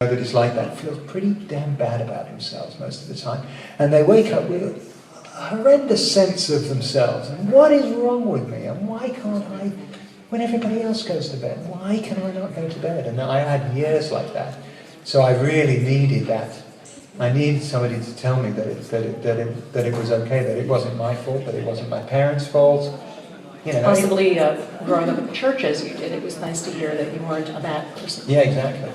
that is like that feels pretty damn bad about themselves most of the time, and they wake up with a horrendous sense of themselves. And what is wrong with me? And why can't I, when everybody else goes to bed, why can I not go to bed? And I had years like that. So I really needed that. I needed somebody to tell me that it was okay, that it wasn't my fault, that it wasn't my parents' fault. You know, possibly growing up in church as you did, it was nice to hear that you weren't a bad person. Yeah, exactly.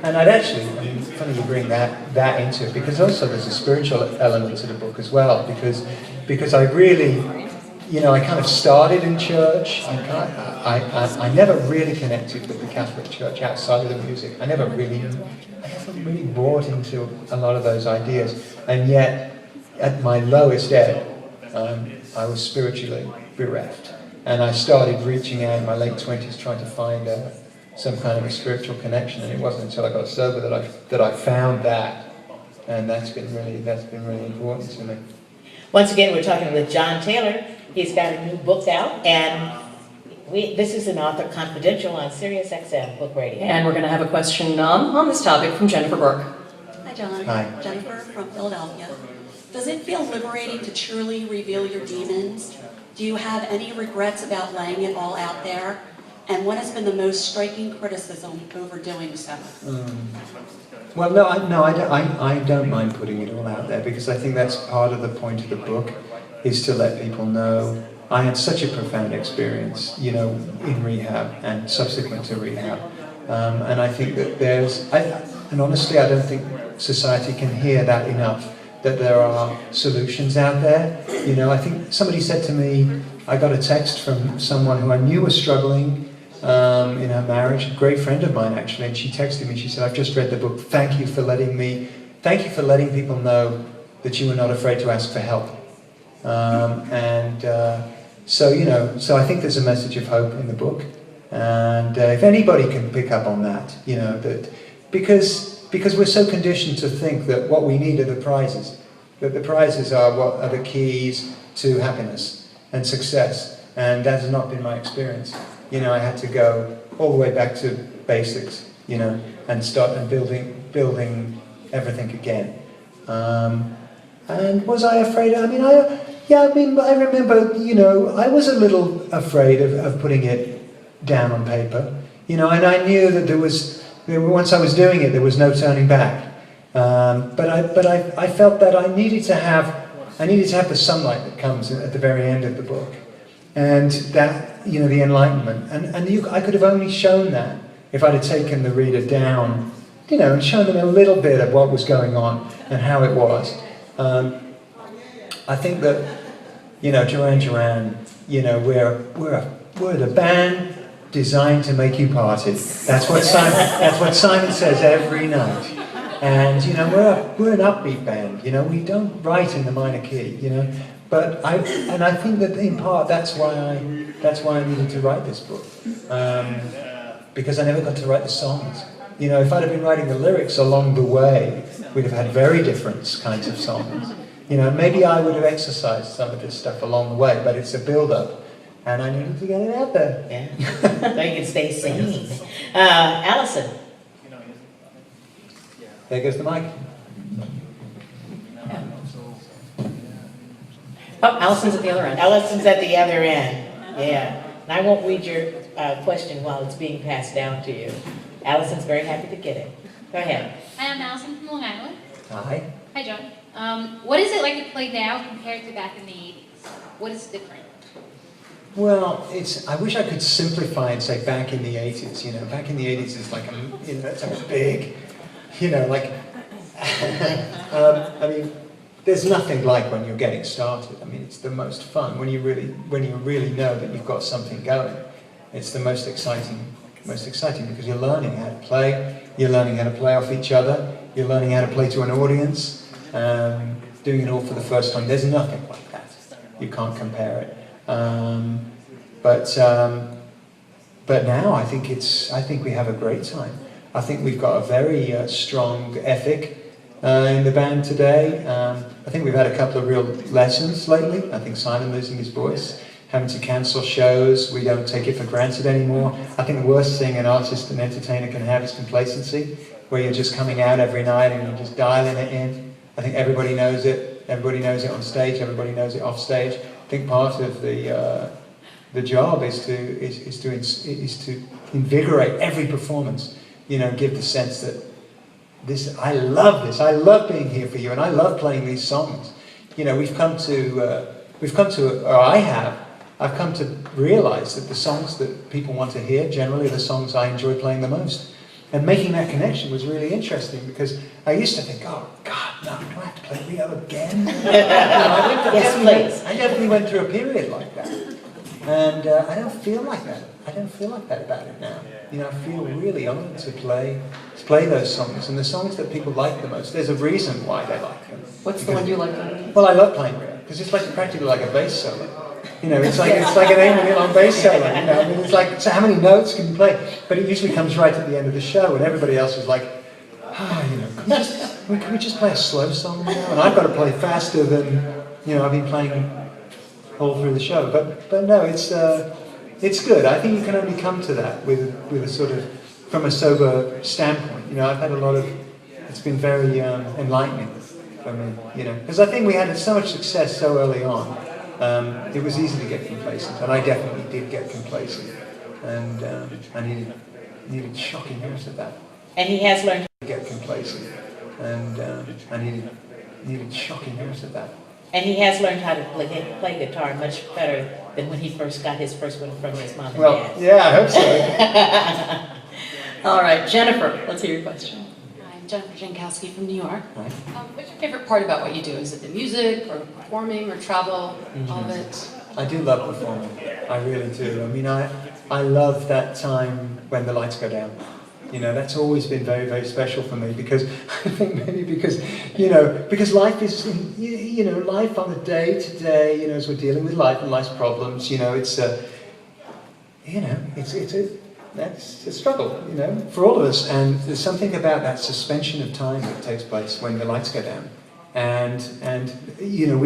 And I'd actually, I mean, funny you bring that into it, because also there's a spiritual element to the book as well, because I really, you know, I kind of started in church. I never really connected with the Catholic Church outside of the music. I never really bought into a lot of those ideas, and yet at my lowest ebb, I was spiritually bereft, and I started reaching out in my late 20s trying to find some kind of a spiritual connection, and it wasn't until I got sober that I found that, and that's been really important to me. Once again, we're talking with John Taylor. He's got a new book out, and this is an Author Confidential on Sirius XM Book Radio. And we're going to have a question on this topic from Jennifer Burke. Hi, John. Hi. Jennifer from Philadelphia. Does it feel liberating to truly reveal your demons? Do you have any regrets about laying it all out there? And what has been the most striking criticism over doing so? Well, no, I don't mind putting it all out there, because I think that's part of the point of the book, is to let people know. I had such a profound experience, you know, in rehab and subsequent to rehab, and I think that and honestly, I don't think society can hear that enough, that there are solutions out there. You know, I think somebody said to me, I got a text from someone who I knew was struggling in her marriage, a great friend of mine actually, and she texted me, she said, I've just read the book, thank you for letting people know that you were not afraid to ask for help. So, you know, so I think there's a message of hope in the book, and if anybody can pick up on that, you know, that because we're so conditioned to think that what we need are the prizes, that the prizes are what are the keys to happiness and success, and that has not been my experience. You know, I had to go all the way back to basics, you know, and start building everything again. And was I afraid? I mean, I remember, you know, I was a little afraid of putting it down on paper, you know, and I knew that once I was doing it, there was no turning back. But I felt that I needed to have the sunlight that comes at the very end of the book, and that, you know, the enlightenment, and I could have only shown that if I'd have taken the reader down, you know, and shown them a little bit of what was going on and how it was. I think that, you know, Duran, you know, we're the band designed to make you party. That's what Simon says every night. And, you know, we're an upbeat band. You know, we don't write in the minor key. You know, but I think that in part that's why I needed to write this book, because I never got to write the songs. You know, if I'd have been writing the lyrics along the way, we'd have had very different kinds of songs. You know, maybe I would have exercised some of this stuff along the way, but it's a build-up, and I needed to get it out there. Yeah, so you can stay sane. Allison. There goes the mic. Oh, Allison's at the other end. Allison's at the other end. Yeah, and I won't read your question while it's being passed down to you. Allison's very happy to get it. Go ahead. Hi, I'm Allison from Long Island. Hi. Hi, John. What is it like to play now compared to back in the 80s? What is different? Well, I wish I could simplify and say back in the 80s. You know, back in the 80s is like it's a big, you know, like. I mean, there's nothing like when you're getting started. I mean, it's the most fun when you really know that you've got something going. It's the most exciting because you're learning how to play. You're learning how to play off each other. You're learning how to play to an audience. Doing it all for the first time. There's nothing like that. You can't compare it. But now I think we have a great time. I think we've got a very strong ethic in the band today. I think we've had a couple of real lessons lately. I think Simon losing his voice, having to cancel shows, we don't take it for granted anymore. I think the worst thing an artist and entertainer can have is complacency. where you're just coming out every night and you're just dialing it in. I think everybody knows it. Everybody knows it on stage. Everybody knows it off stage. I think part of the job is to invigorate every performance. You know, give the sense that I love this. I love being here for you, and I love playing these songs. You know, I've come to realize that the songs that people want to hear generally are the songs I enjoy playing the most. And making that connection was really interesting because I used to think, oh God, no, do I have to play Rio again? I definitely went through a period like that. And I don't feel like that. I don't feel like that about it now. You know, I feel really honored to play those songs. And the songs that people like the most, there's a reason why they like them. What's the one you like? Well, I love playing Rio because it's like practically like a bass solo. You know, it's like an 8-minute long bass solo. You know, I mean, it's like, so how many notes can you play? But it usually comes right at the end of the show, and everybody else is like, you know, can we just play a slow song now? And I've got to play faster than, you know, I've been playing all through the show. But no, it's good. I think you can only come to that with a sort of from a sober standpoint. You know, I've had a lot of. It's been very enlightening for me. You know, because I think we had so much success so early on. It was easy to get complacent, and I definitely did get complacent, and I needed shocking years of that. And he has learned to get complacent, and I needed shocking years of that. And he has learned how to play guitar much better than when he first got his first one from his mom and dad. Yeah, I hope so. All right, Jennifer, let's hear your question. I'm Jennifer Jankowski from New York. What's your favorite part about what you do? Is it the music, or performing, or travel, all of it? I do love performing. I really do. I mean, I love that time when the lights go down. You know, that's always been very, very special for me because I think maybe because life is, you know, life on a day to day, you know, as we're dealing with life and life's problems, you know, it's a struggle, you know, for all of us. And there's something about that suspension of time that takes place when the lights go down. And you know,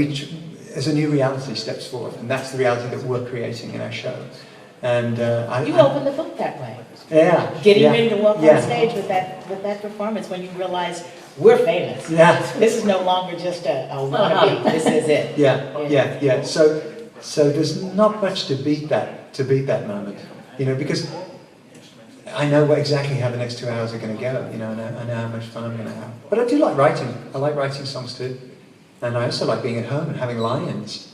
as a new reality steps forward, and that's the reality that we're creating in our show. And you opened the book that way. Yeah. Getting ready to walk on stage with that performance when you realize we're famous. Yeah. This is no longer just a wannabe. This is it. Yeah. So there's not much to beat that moment. You know, because I know exactly how the next 2 hours are going to go. You know, I know how much fun I'm going to have. But I do like writing. I like writing songs too. And I also like being at home and having lions.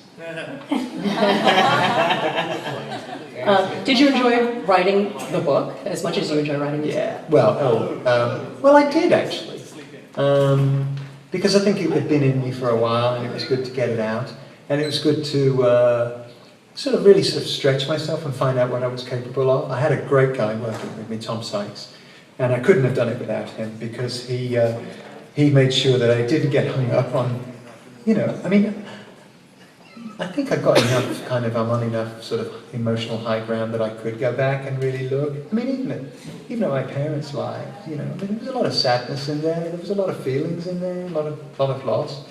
Did you enjoy writing the book as much as you enjoy writing music? Yeah. Well, I did actually. Because I think it had been in me for a while, and it was good to get it out. And it was good to sort of stretch myself and find out what I was capable of. I had a great guy working with me, Tom Sykes, and I couldn't have done it without him because he made sure that I didn't get hung up on, you know, I mean, I think I got enough I'm on enough sort of emotional high ground that I could go back and really look. I mean, even at my parents' lives, you know, I mean, there was a lot of sadness in there. There was a lot of feelings in there, a lot of loss.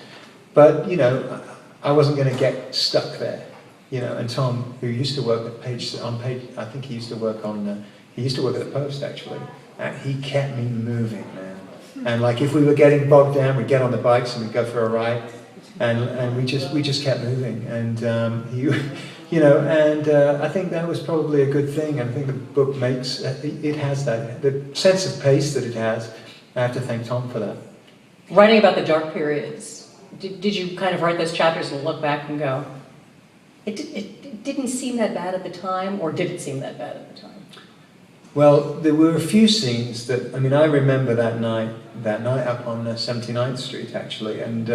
But you know, I wasn't going to get stuck there. You know, and Tom, who used to work at Page, I think he used to work at the Post actually. And he kept me moving, man. And like if we were getting bogged down, we'd get on the bikes and we'd go for a ride. And we just kept moving, and I think that was probably a good thing. And I think the book has the sense of pace that it has. I have to thank Tom for that. Writing about the dark periods, did you kind of write those chapters and look back and go, it didn't seem that bad at the time, or did it seem that bad at the time? Well, there were a few scenes that, I mean, I remember that night up on 79th Street actually, and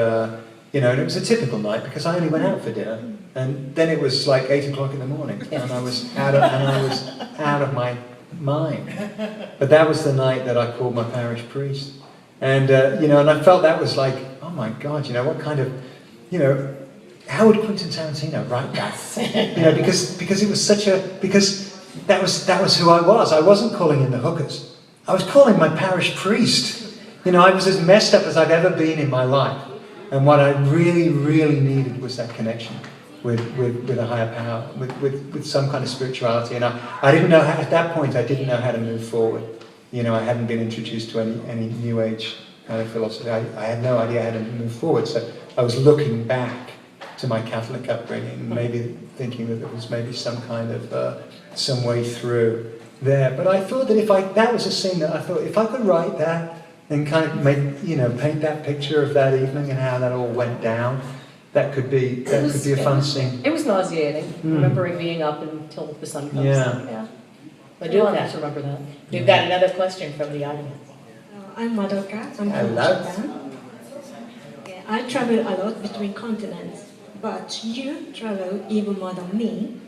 you know, and it was a typical night because I only went out for dinner, and then it was like 8 o'clock in the morning, and I was out of my mind. But that was the night that I called my parish priest, and you know, and I felt that was like, oh my God, you know, what kind of, you know, how would Quentin Tarantino write that? You know, because it was because that was who I was. I wasn't calling in the hookers. I was calling my parish priest. You know, I was as messed up as I've ever been in my life. And what I really, really needed was that connection with a higher power, with some kind of spirituality. And I didn't know how, at that point, I didn't know how to move forward. you know, I hadn't been introduced to any New Age kind of philosophy. I had no idea how to move forward. So I was looking back to my Catholic upbringing, maybe thinking that there was maybe some kind of some way through there. But I thought that that was a scene that I thought if I could write that and kind of paint that picture of that evening and how that all went down, that could be a fun scene. It was nauseating, remembering being up until the sun comes. Yeah. But I do don't that. to remember that. We've got another question from the audience. I'm Madoka. I'm from Hello. Japan. Yeah, I travel a lot between continents, but you travel even more than me.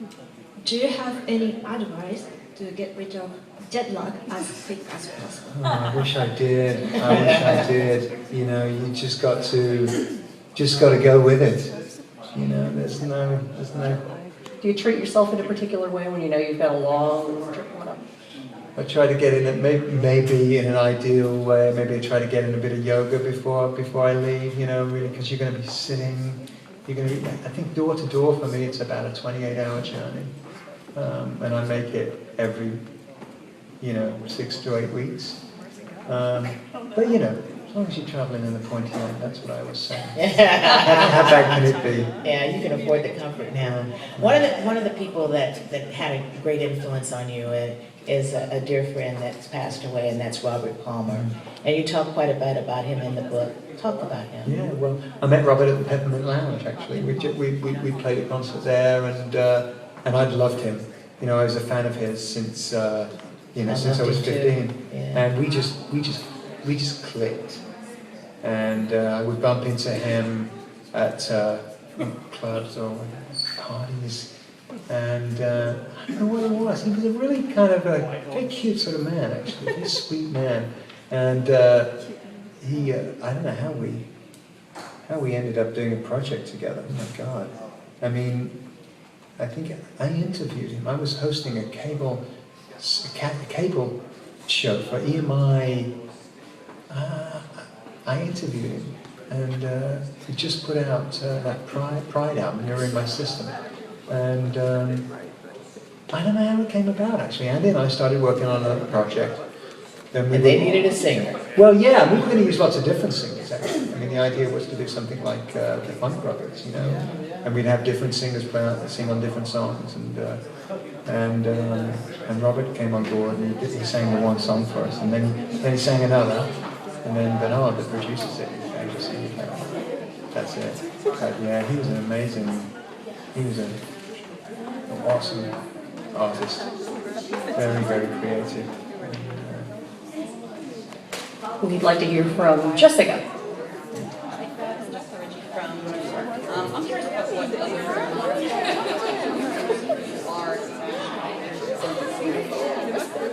Do you have any advice to get rid of jet lag as quick as possible? Oh, I wish I did. I wish I did. You know, you just got to go with it. You know, there's no. Do you treat yourself in a particular way when you know you've got a long trip coming up? I try to get in it, maybe in an ideal way. Maybe I try to get in a bit of yoga before I leave. You know, really, because you're going to be sitting. You're going to be. I think door to door for me, it's about a 28-hour journey, and I make it every, 6 to 8 weeks. But you know, as long as you're traveling in the pointy end, that's what I always say. How bad can it be? Yeah, you can afford the comfort now. One of the people that had a great influence on you is a dear friend that's passed away, and that's Robert Palmer. And you talk quite a bit about him in the book. Talk about him. Yeah, well, I met Robert at the Peppermint Lounge, actually. We played a concert there, and I'd loved him. You know, I was a fan of his since since I was 15, Yeah. and we just clicked. And I would bump into him at clubs or parties, and I don't know what it was. He was a really kind of a very cute sort of man, actually, a very sweet man. And he, I don't know how we ended up doing a project together. Oh my God! I mean, I think I interviewed him. I was hosting a cable show for EMI. I interviewed him, and he just put out that Pride album, You're in My System. And I don't know how it came about, actually. Andy and I started working on another project. And they needed a singer. Well, yeah, we were going to use lots of different singers, actually. I mean, the idea was to do something like the Funk Brothers, and we'd have different singers sing on different songs. And Robert came on board, and he sang the one song for us, and then he sang another. And then Bernard, the producer, said, that's it. But yeah, he was an awesome artist. Very, very creative. We'd like to hear from Jessica. I'm curious about what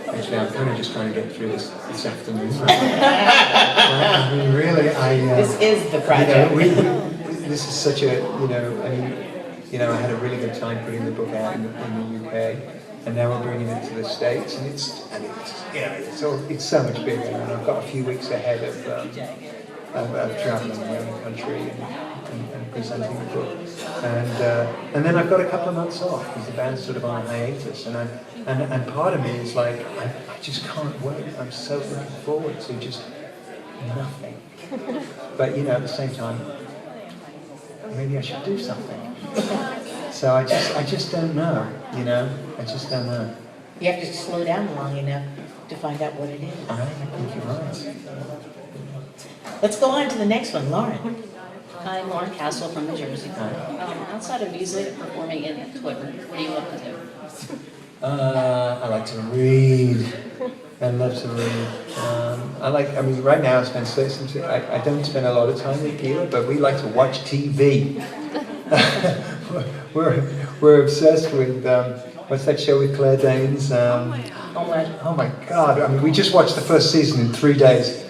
Actually, I'm kind of just trying to get through this afternoon. I mean, really, This is the project. This is such a, I had a really good time putting the book out in the UK, and now we're bringing it to the States, and it's so much bigger, and I've got a few weeks ahead of traveling around the country and presenting the book, and then I've got a couple of months off because the band's sort of on hiatus, and part of me is like, I just can't wait. I'm so looking forward to just nothing. But at the same time, maybe I should do something. So I just don't know. I just don't know. You have to slow down long enough to find out what it is. I think you're right. Let's go on to the next one, Lauren. Hi, I'm Lauren Castle from New Jersey. Outside of music, performing in Twitter, what do you love to do? I like to read. I love to read. Right now I don't spend a lot of time with Keela, but we like to watch TV. we're obsessed with, what's that show with Claire Danes? Oh my God. We just watched the first season in 3 days.